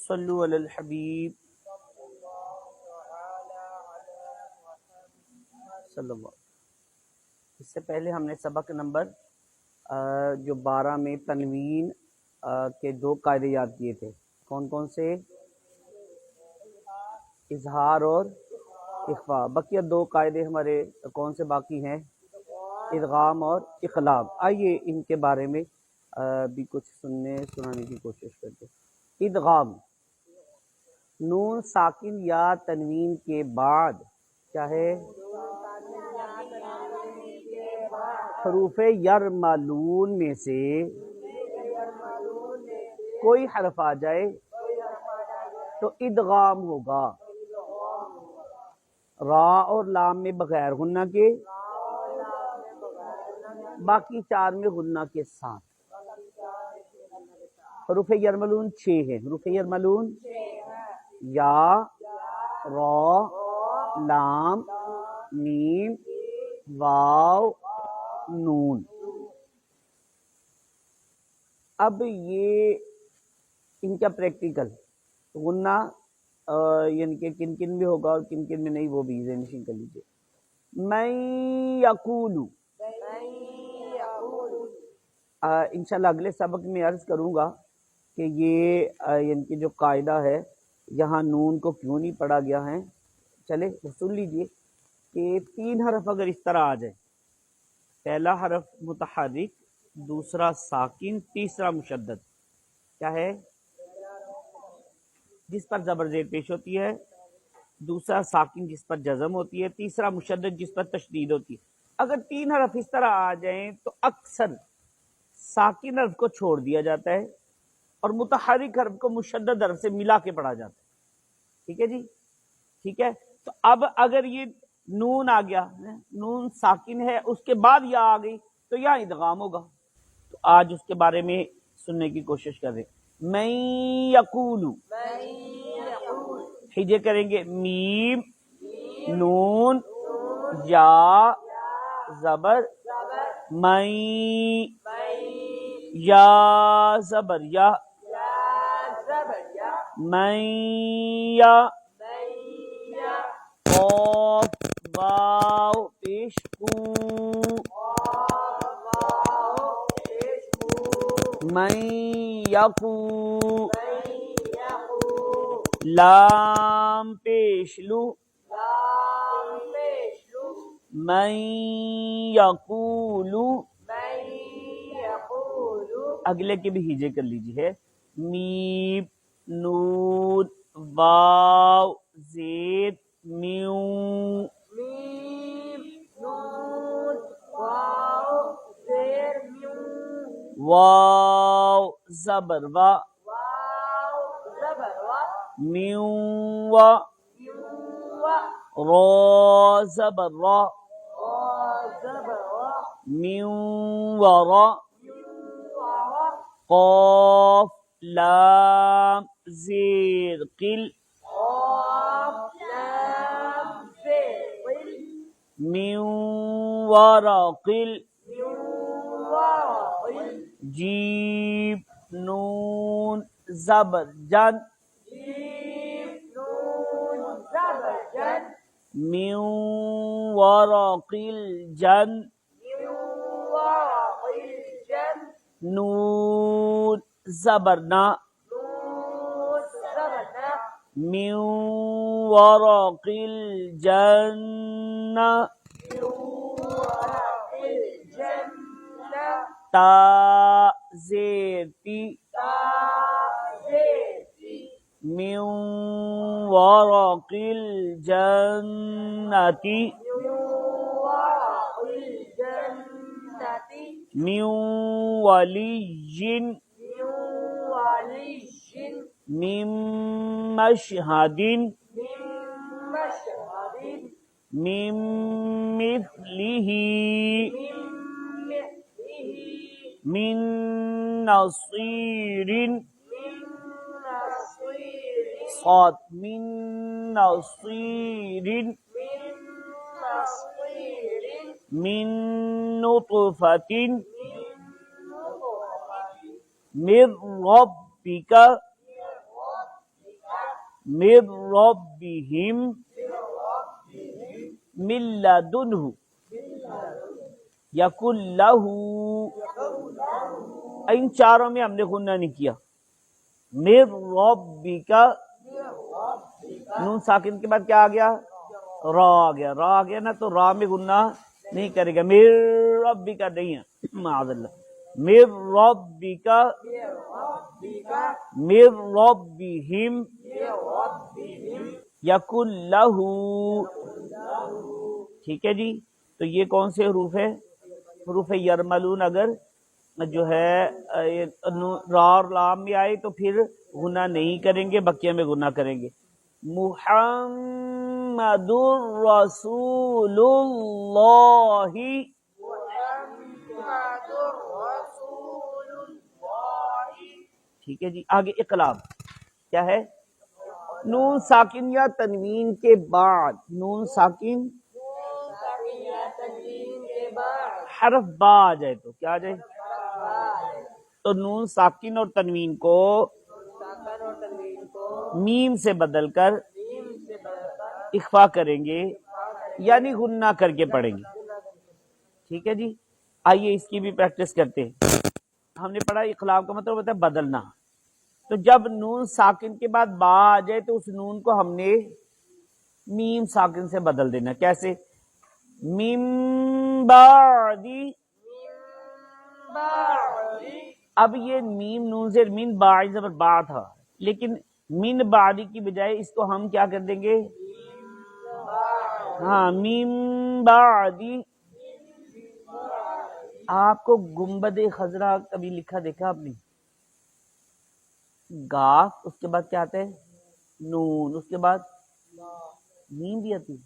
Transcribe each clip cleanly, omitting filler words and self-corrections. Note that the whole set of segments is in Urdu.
صلو علی الحبیب صلی اللہ. اس سے پہلے ہم نے سبق نمبر جو 12 میں تنوین کے 2 قاعدے یاد کیے تھے. کون کون سے؟ اظہار اور اخفاء. بقیہ 2 قاعدے ہمارے کون سے باقی ہیں؟ ادغام اور اقلاب. آئیے ان کے بارے میں بھی کچھ سنانے کی کوشش کرتے. ادغام، نون ساکن یا تنوین کے بعد کیا ہے؟ حروف یرملون میں سے کوئی حرف آ جائے تو ادغام ہوگا. را اور لام میں بغیر غنہ کے، باقی 4 میں غنہ کے ساتھ. حروف یرملون 6 ہیں. حروف یرملون یا، را، لام، میم، واو، نون. اب یہ ان کا پریکٹیکل غنہ یعنی کہ کن کن میں ہوگا اور کن کن میں نہیں، وہ بھی ذہن نشین کر لیجیے. من یقولو، انشاءاللہ اگلے سبق میں عرض کروں گا کہ یہ یعنی کہ جو قاعدہ ہے یہاں نون کو کیوں نہیں پڑھا گیا ہے. چلے وہ سن لیجئے کہ 3 حرف اگر اس طرح آ جائے، پہلا حرف متحرک، دوسرا ساکن، تیسرا مشدد. کیا ہے؟ جس پر زبر زیر پیش ہوتی ہے، دوسرا ساکن جس پر جزم ہوتی ہے، تیسرا مشدد جس پر تشدید ہوتی ہے. اگر 3 حرف اس طرح آ جائیں تو اکثر ساکن حرف کو چھوڑ دیا جاتا ہے اور متحرک حرف کو مشدد حرف سے ملا کے پڑھا جاتا ہے. ٹھیک ہے جی؟ ٹھیک ہے. تو اب اگر یہ نون آ گیا، نون ساکن ہے، اس کے بعد یا آ گئی تو یا ادغام ہوگا. تو آج اس کے بارے میں سننے کی کوشش کر رہے. من یقولو، ہجے کریں گے میم، نون، یا، زبر، من، یا زبر یا، من یا، قاف واو پیش کو، من یقو، لام پیش لو، من یقولو. اگلے کے بھی ہجے کر لیجیے. میم، نون، واو، زید، میو، واو زبر وا، میو وا، را زبر را، میو ورا، قاف لام زیر قل، میو ورقل، جیم، نون زبر جن، من ورقل جن، نون زبرنا، من ورقل جنہ، تا زیر تی، من ورقل جنتی، من ولی، من مشہد، من مثلہ، من نصیر، صاد، من نصیر، من نطفة من ربك من ربهم من لدنه یکن لہ، ان چاروں میں ہم نے غنہ نہیں کیا. من ربک، نون ساکن کے بعد کیا آ گیا؟ را آ گیا. را آ گیا نا تو را میں غنہ نہیں کرے گا. من ربک نہیں ہے، معاذ اللہ. من ربک، من ربہم یکن لہ. ٹھیک ہے جی. تو یہ کون سے حروف ہے؟ حروف یرملون. اگر جو ہے را اور لام میں آئے تو پھر غنہ نہیں کریں گے، بقیہ میں غنہ کریں گے. محمد رسول اللہ، ٹھیک ہے جی. آگے اقلاب کیا ہے؟ نون ساکن یا تنوین کے بعد، نون ساکن حرف با آ جائے تو کیا آ جائے؟ تو نون ساکن اور تنوین کو میم سے بدل کر اخفا کریں گے، یعنی غنہ کر کے پڑھیں گے. ٹھیک ہے جی. آئیے اس کی بھی پریکٹس کرتے ہیں. ہم نے پڑھا اقلاب کا مطلب ہوتا ہے بدلنا. تو جب نون ساکن کے بعد با آ جائے تو اس نون کو ہم نے میم ساکن سے بدل دینا. کیسے؟ میم بعدی. اب یہ میم نون زیر مین باعث زبر با تھا، لیکن من بعدی کی بجائے اس کو ہم کیا کر دیں گے؟ ہاں، میم بعدی. آپ کو گنبد خضرا کبھی لکھا دیکھا آپ نے؟ گاف، اس کے بعد کیا آتا ہے؟ نون، اس کے بعد میم بھی آتی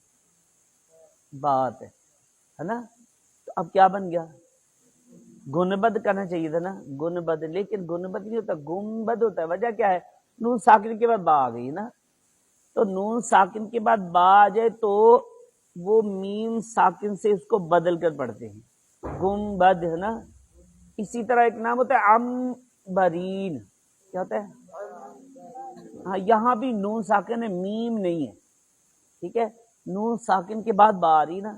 بات ہے نا. تو اب کیا بن گیا؟ گنبد کرنا چاہیے تھا نا، گنبد. لیکن گنبد نہیں ہوتا، گنبد ہوتا ہے. وجہ کیا ہے؟ نون ساکن کے بعد با آ گئی نا. تو نون ساکن کے بعد با آ جائے تو وہ میم ساکن سے اس کو بدل کر پڑھتے ہیں، گنبد ہے نا. اسی طرح ایک نام ہوتا ہے عنبرین. کیا ہوتا ہے؟ ہاں، یہاں بھی نون ساکن ہے، میم نہیں ہے. ٹھیک ہے. نون ساکن کے بعد با آ رہی نا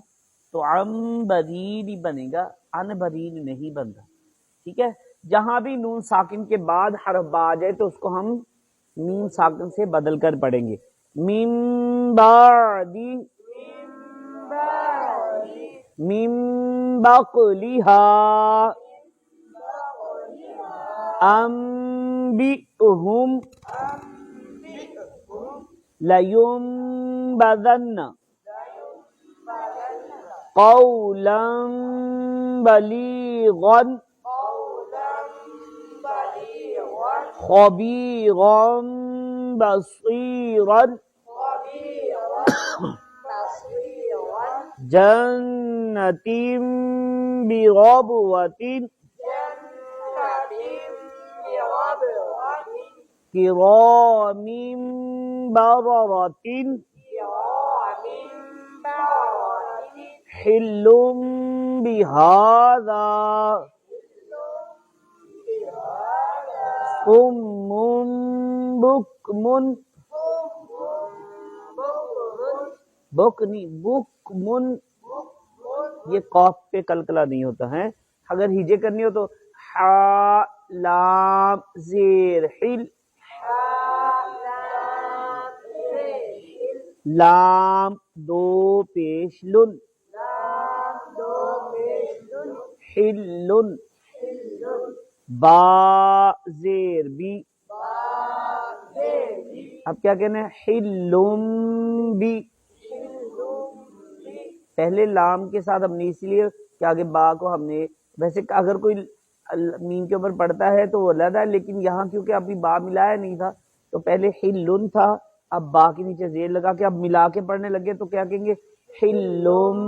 تو عنبرین ہی بنے گا، عنبرین نہیں بنتا. ٹھیک ہے. جہاں بھی نون ساکن کے بعد حرف با آ جائے تو اس کو ہم میم ساکن سے بدل کر پڑھیں گے. من بعدی، من بقلہا، انبئہم لینبذن قولا بلیغا خبیرا بصیرا جنت بربوۃ کرام بررۃ حل بہذا صم بکم، بکنی بکمن. یہ قاف پہ کلکلا نہیں ہوتا ہے. اگر ہجے کرنی ہو تو حا لام زیر حل، لام دو پیش لن، حلن. با زیر بی. اب کیا کہنا ہے؟ حلم بی. پہلے لام کے ساتھ ہم نے اس لیے کہ آگے با کو ہم نے، ویسے اگر کوئی میم کے اوپر پڑھتا ہے تو وہ علیحدہ ہے، لیکن یہاں کیونکہ ابھی با ملایا نہیں تھا تو پہلے حلن تھا، اب با کے نیچے زیر لگا کے اب ملا کے پڑھنے لگے تو کیا کہیں گے؟ حلم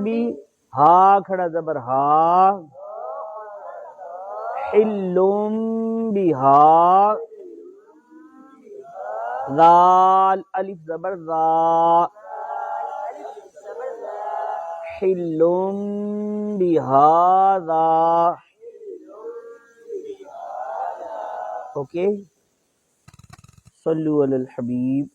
بی. ہا کھڑا زبر ہا، حلم بہا. ذال الف زبر ذا، حلم بہذا. اوکے. صلو علی الحبیب.